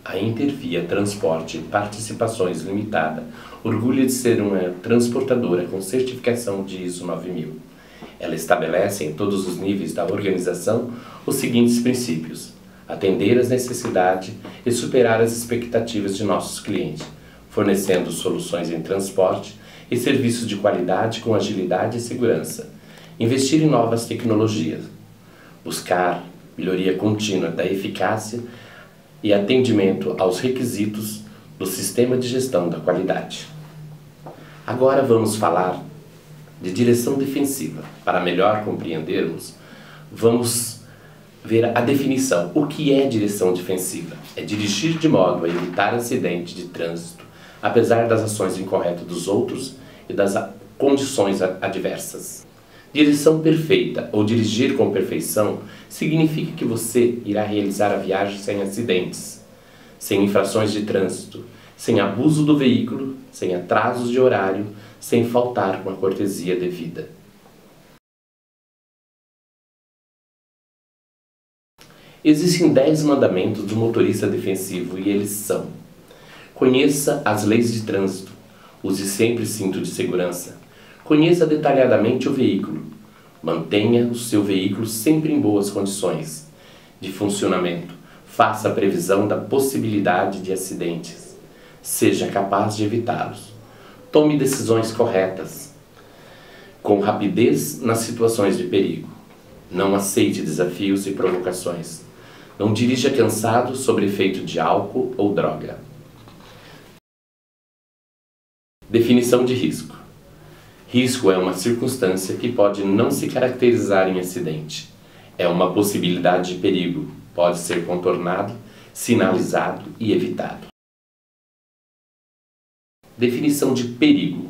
A Intervia Transporte Participações Limitada orgulha de ser uma transportadora com certificação de ISO 9000. Ela estabelece em todos os níveis da organização os seguintes princípios: atender às necessidades e superar as expectativas de nossos clientes, fornecendo soluções em transporte e serviços de qualidade com agilidade e segurança. Investir em novas tecnologias. Buscar melhoria contínua da eficácia e atendimento aos requisitos do sistema de gestão da qualidade. Agora vamos falar de direção defensiva. Para melhor compreendermos, vamos ver a definição. O que é direção defensiva? É dirigir de modo a evitar acidente de trânsito, apesar das ações incorretas dos outros e das condições adversas. Direção perfeita ou dirigir com perfeição significa que você irá realizar a viagem sem acidentes, sem infrações de trânsito, sem abuso do veículo, sem atrasos de horário, sem faltar com a cortesia devida. Existem 10 mandamentos do motorista defensivo e eles são: conheça as leis de trânsito, use sempre cinto de segurança, conheça detalhadamente o veículo, mantenha o seu veículo sempre em boas condições de funcionamento, faça a previsão da possibilidade de acidentes, seja capaz de evitá-los, tome decisões corretas, com rapidez nas situações de perigo, não aceite desafios e provocações, não dirija cansado sob efeito de álcool ou droga. Definição de risco. Risco é uma circunstância que pode não se caracterizar em acidente. É uma possibilidade de perigo, pode ser contornado, sinalizado e evitado. Definição de perigo.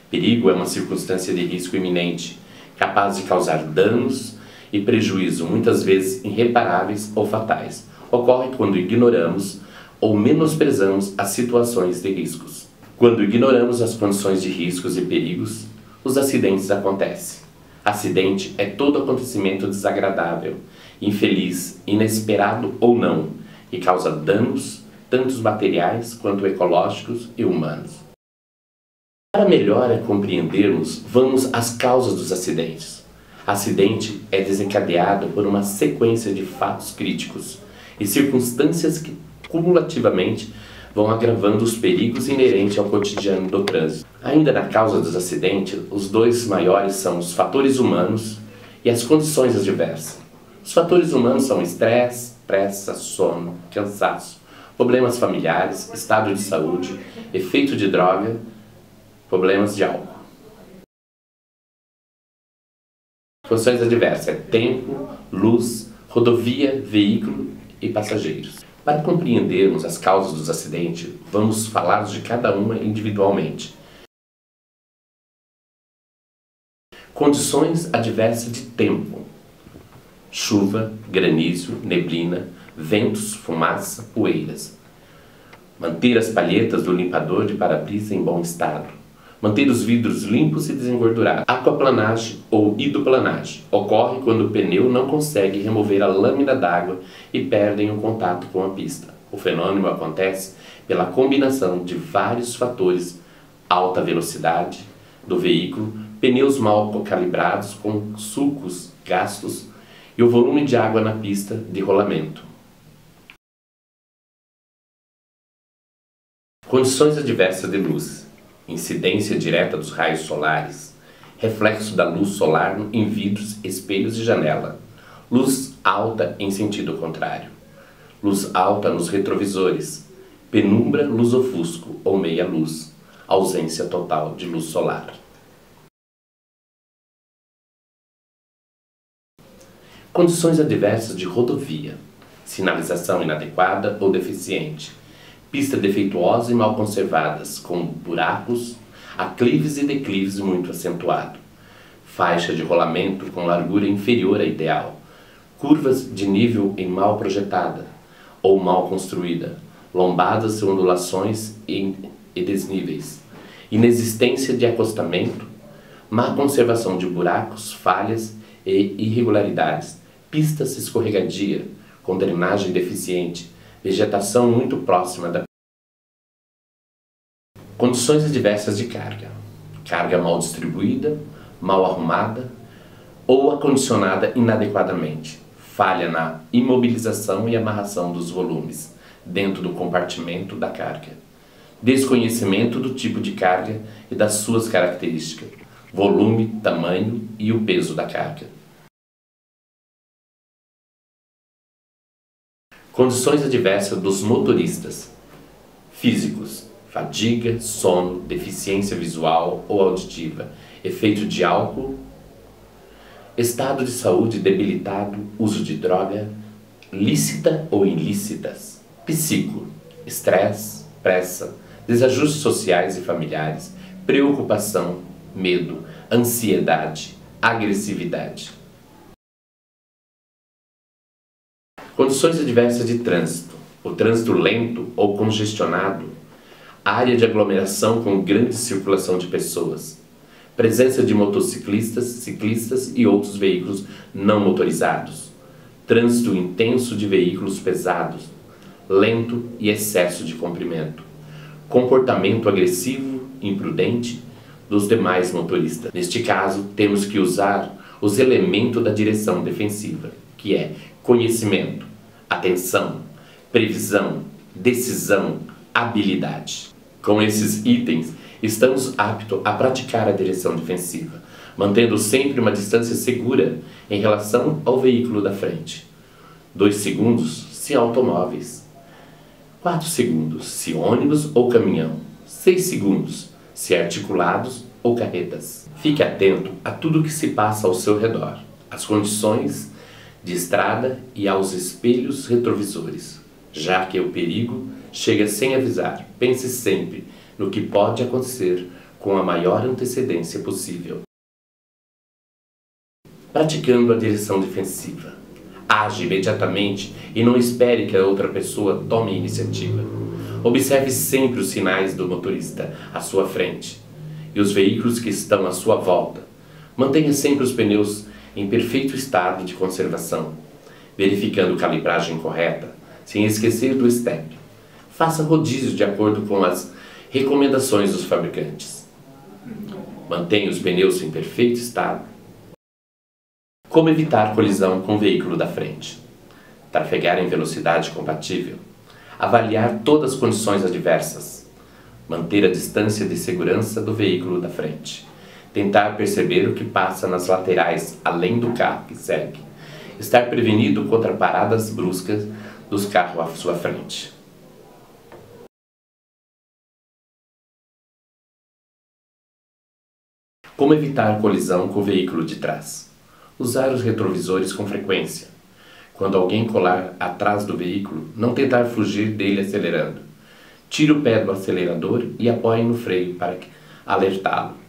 Perigo é uma circunstância de risco iminente, capaz de causar danos e prejuízo, muitas vezes irreparáveis ou fatais. Ocorre quando ignoramos ou menosprezamos as situações de riscos. Quando ignoramos as condições de riscos e perigos, os acidentes acontecem. Acidente é todo acontecimento desagradável, infeliz, inesperado ou não, que causa danos, tanto materiais quanto ecológicos e humanos. Para melhor compreendermos, vamos às causas dos acidentes. Acidente é desencadeado por uma sequência de fatos críticos e circunstâncias que, cumulativamente, vão agravando os perigos inerentes ao cotidiano do trânsito. Ainda na causa dos acidentes, os dois maiores são os fatores humanos e as condições adversas. Os fatores humanos são estresse, pressa, sono, cansaço, problemas familiares, estado de saúde, efeito de droga, problemas de álcool. Condições adversas é tempo, luz, rodovia, veículo e passageiros. Para compreendermos as causas dos acidentes, vamos falar de cada uma individualmente. Condições adversas de tempo: chuva, granizo, neblina, ventos, fumaça, poeiras. Manter as palhetas do limpador de para-brisa em bom estado. Manter os vidros limpos e desengordurados. Aquaplanagem ou hidroplanagem ocorre quando o pneu não consegue remover a lâmina d'água e perdem o contato com a pista. O fenômeno acontece pela combinação de vários fatores: alta velocidade do veículo, pneus mal calibrados com sulcos gastos e o volume de água na pista de rolamento. Condições adversas de luz: incidência direta dos raios solares, reflexo da luz solar em vidros, espelhos e janela, luz alta em sentido contrário, luz alta nos retrovisores, penumbra, luz-ofusco ou meia-luz, ausência total de luz solar. Condições adversas de rodovia: sinalização inadequada ou deficiente, pista defeituosa e mal conservadas, com buracos, aclives e declives muito acentuados, faixa de rolamento com largura inferior à ideal, curvas de nível em mal projetada ou mal construída, lombadas e ondulações e desníveis, inexistência de acostamento, má conservação de buracos, falhas e irregularidades, pistas escorregadia com drenagem deficiente, vegetação muito próxima da. Condições adversas de carga: carga mal distribuída, mal arrumada ou acondicionada inadequadamente, falha na imobilização e amarração dos volumes dentro do compartimento da carga, desconhecimento do tipo de carga e das suas características, volume, tamanho e o peso da carga. Condições adversas dos motoristas: físicos, fadiga, sono, deficiência visual ou auditiva, efeito de álcool, estado de saúde debilitado, uso de droga, lícita ou ilícitas, psico, estresse, pressa, desajustes sociais e familiares, preocupação, medo, ansiedade, agressividade. Condições adversas de trânsito: o trânsito lento ou congestionado, área de aglomeração com grande circulação de pessoas, presença de motociclistas, ciclistas e outros veículos não motorizados, trânsito intenso de veículos pesados, lento e excesso de comprimento, comportamento agressivo, imprudente dos demais motoristas. Neste caso, temos que usar os elementos da direção defensiva, que é conhecimento, atenção, previsão, decisão, habilidade. Com esses itens, estamos aptos a praticar a direção defensiva, mantendo sempre uma distância segura em relação ao veículo da frente. 2 segundos se automóveis, 4 segundos se ônibus ou caminhão, 6 segundos se articulados ou carretas. Fique atento a tudo que se passa ao seu redor, às condições de estrada e aos espelhos retrovisores, já que o perigo chega sem avisar. Pense sempre no que pode acontecer com a maior antecedência possível. Praticando a direção defensiva, age imediatamente e não espere que a outra pessoa tome a iniciativa. Observe sempre os sinais do motorista à sua frente e os veículos que estão à sua volta. Mantenha sempre os pneus em perfeito estado de conservação, verificando calibragem correta, sem esquecer do step. Faça rodízio de acordo com as recomendações dos fabricantes. Mantenha os pneus em perfeito estado. Como evitar colisão com o veículo da frente? Trafegar em velocidade compatível. Avaliar todas as condições adversas. Manter a distância de segurança do veículo da frente. Tentar perceber o que passa nas laterais, além do carro que segue. Estar prevenido contra paradas bruscas dos carros à sua frente. Como evitar colisão com o veículo de trás? Usar os retrovisores com frequência. Quando alguém colar atrás do veículo, não tentar fugir dele acelerando. Tire o pé do acelerador e apoie no freio para alertá-lo.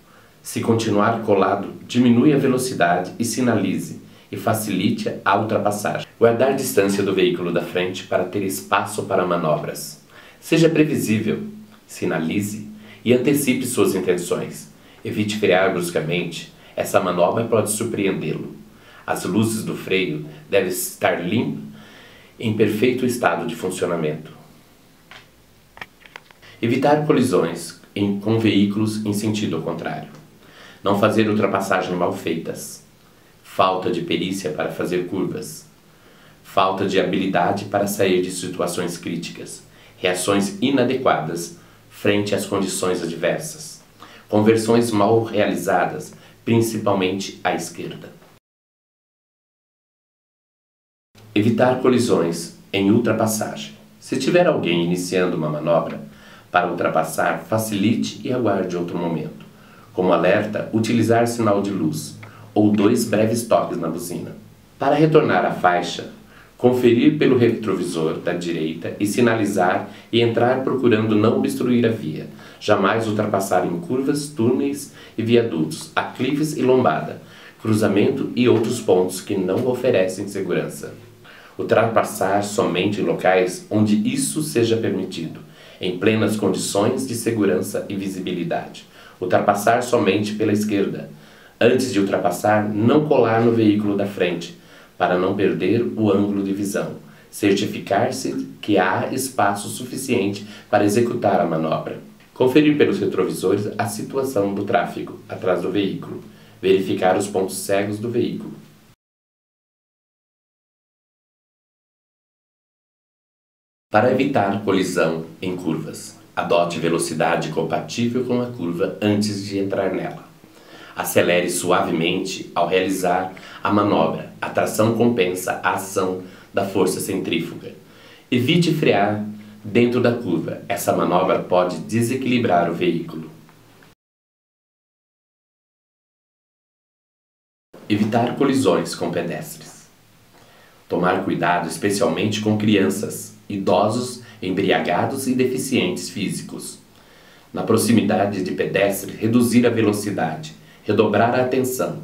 Se continuar colado, diminui a velocidade e sinalize e facilite a ultrapassagem. Guardar distância do veículo da frente para ter espaço para manobras. Seja previsível, sinalize e antecipe suas intenções. Evite frear bruscamente, essa manobra pode surpreendê-lo. As luzes do freio devem estar limpas, em perfeito estado de funcionamento. Evitar colisões com veículos em sentido contrário. Não fazer ultrapassagens mal feitas. Falta de perícia para fazer curvas. Falta de habilidade para sair de situações críticas. Reações inadequadas frente às condições adversas. Conversões mal realizadas, principalmente à esquerda. Evitar colisões em ultrapassagem. Se tiver alguém iniciando uma manobra para ultrapassar, facilite e aguarde outro momento. Como alerta, utilizar sinal de luz ou 2 breves toques na buzina. Para retornar à faixa, conferir pelo retrovisor da direita e sinalizar e entrar procurando não obstruir a via. Jamais ultrapassar em curvas, túneis e viadutos, aclives e lombada, cruzamento e outros pontos que não oferecem segurança. Ultrapassar somente em locais onde isso seja permitido, em plenas condições de segurança e visibilidade. Ultrapassar somente pela esquerda. Antes de ultrapassar, não colar no veículo da frente, para não perder o ângulo de visão. Certificar-se que há espaço suficiente para executar a manobra. Conferir pelos retrovisores a situação do tráfego atrás do veículo. Verificar os pontos cegos do veículo. Para evitar colisão em curvas, adote velocidade compatível com a curva antes de entrar nela. Acelere suavemente ao realizar a manobra. A tração compensa a ação da força centrífuga. Evite frear dentro da curva. Essa manobra pode desequilibrar o veículo. Evitar colisões com pedestres. Tomar cuidado especialmente com crianças, idosos, embriagados e deficientes físicos. Na proximidade de pedestres, reduzir a velocidade, redobrar a atenção.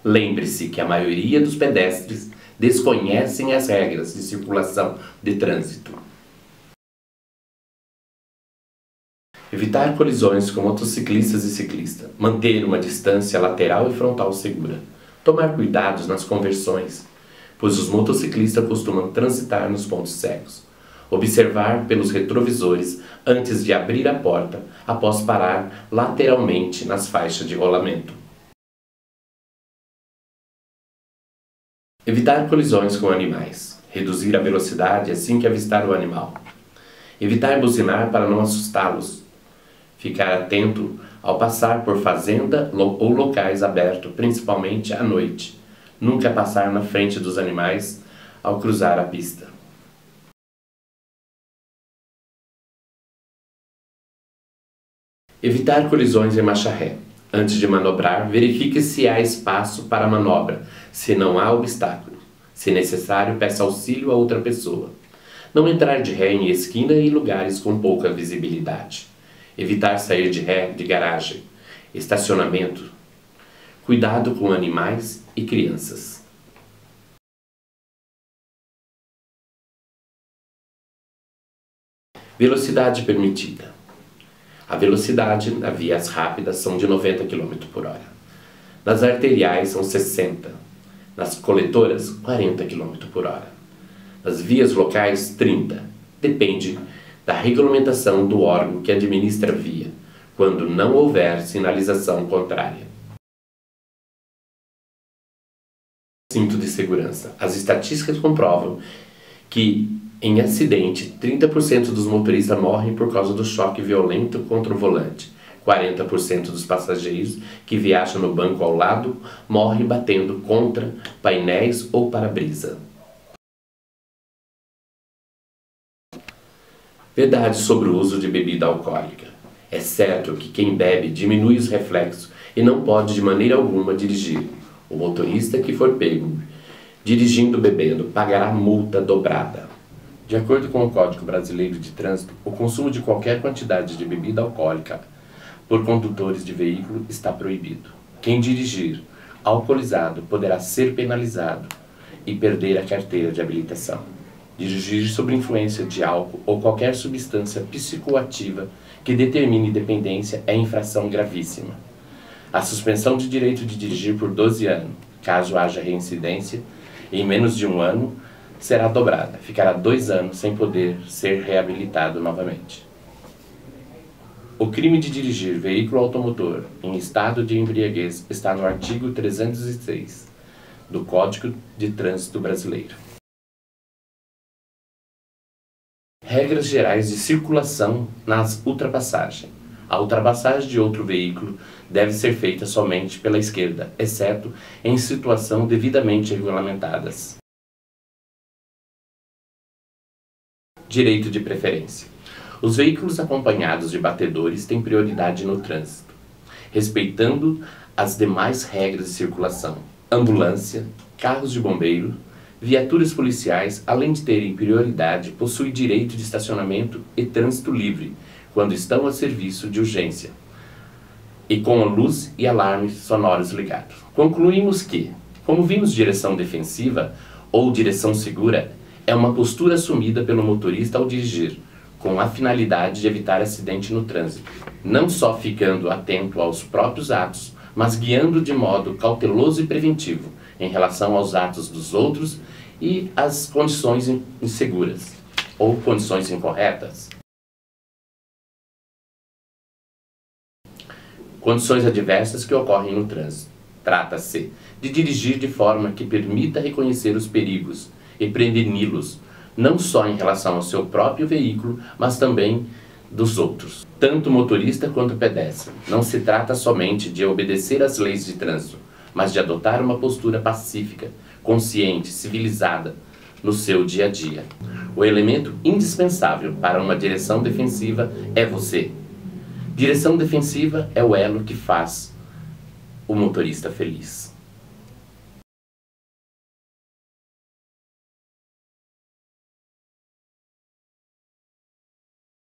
Lembre-se que a maioria dos pedestres desconhecem as regras de circulação de trânsito. Evitar colisões com motociclistas e ciclistas. Manter uma distância lateral e frontal segura. Tomar cuidados nas conversões, pois os motociclistas costumam transitar nos pontos cegos. Observar pelos retrovisores antes de abrir a porta, após parar lateralmente nas faixas de rolamento. Evitar colisões com animais. Reduzir a velocidade assim que avistar o animal. Evitar buzinar para não assustá-los. Ficar atento ao passar por fazenda ou locais abertos, principalmente à noite. Nunca passar na frente dos animais ao cruzar a pista. Evitar colisões em marcha ré. Antes de manobrar, verifique se há espaço para a manobra, se não há obstáculo. Se necessário, peça auxílio a outra pessoa. Não entrar de ré em esquina e lugares com pouca visibilidade. Evitar sair de ré de garagem, estacionamento. Cuidado com animais e crianças. Velocidade permitida. A velocidade nas vias rápidas são de 90 km por hora. Nas arteriais são 60. Nas coletoras, 40 km por hora. Nas vias locais, 30. Depende da regulamentação do órgão que administra a via, quando não houver sinalização contrária. Cinto de segurança. As estatísticas comprovam que em acidente, 30% dos motoristas morrem por causa do choque violento contra o volante. 40% dos passageiros que viajam no banco ao lado morrem batendo contra painéis ou para-brisa. Verdade sobre o uso de bebida alcoólica. É certo que quem bebe diminui os reflexos e não pode de maneira alguma dirigir. O motorista que for pego dirigindo bebendo pagará multa dobrada. De acordo com o Código Brasileiro de Trânsito, o consumo de qualquer quantidade de bebida alcoólica por condutores de veículo está proibido. Quem dirigir alcoolizado poderá ser penalizado e perder a carteira de habilitação. Dirigir sob influência de álcool ou qualquer substância psicoativa que determine dependência é infração gravíssima. A suspensão de direito de dirigir por 12 anos, caso haja reincidência, em menos de um ano, será dobrada. Ficará 2 anos sem poder ser reabilitado novamente. O crime de dirigir veículo automotor em estado de embriaguez está no artigo 306 do Código de Trânsito Brasileiro. Regras gerais de circulação nas ultrapassagens. A ultrapassagem de outro veículo deve ser feita somente pela esquerda, exceto em situação devidamente regulamentadas. Direito de preferência. Os veículos acompanhados de batedores têm prioridade no trânsito, respeitando as demais regras de circulação. Ambulância, carros de bombeiro, viaturas policiais, além de terem prioridade, possuem direito de estacionamento e trânsito livre, quando estão a serviço de urgência, e com a luz e alarmes sonoros ligados. Concluímos que, como vimos direção defensiva ou direção segura, é uma postura assumida pelo motorista ao dirigir, com a finalidade de evitar acidente no trânsito, não só ficando atento aos próprios atos, mas guiando de modo cauteloso e preventivo em relação aos atos dos outros e as condições inseguras ou condições incorretas. Condições adversas que ocorrem no trânsito. Trata-se de dirigir de forma que permita reconhecer os perigos e preveni-los, não só em relação ao seu próprio veículo, mas também dos outros, tanto motorista quanto pedestre. Não se trata somente de obedecer às leis de trânsito, mas de adotar uma postura pacífica, consciente, civilizada no seu dia a dia. O elemento indispensável para uma direção defensiva é você. Direção defensiva é o elo que faz o motorista feliz.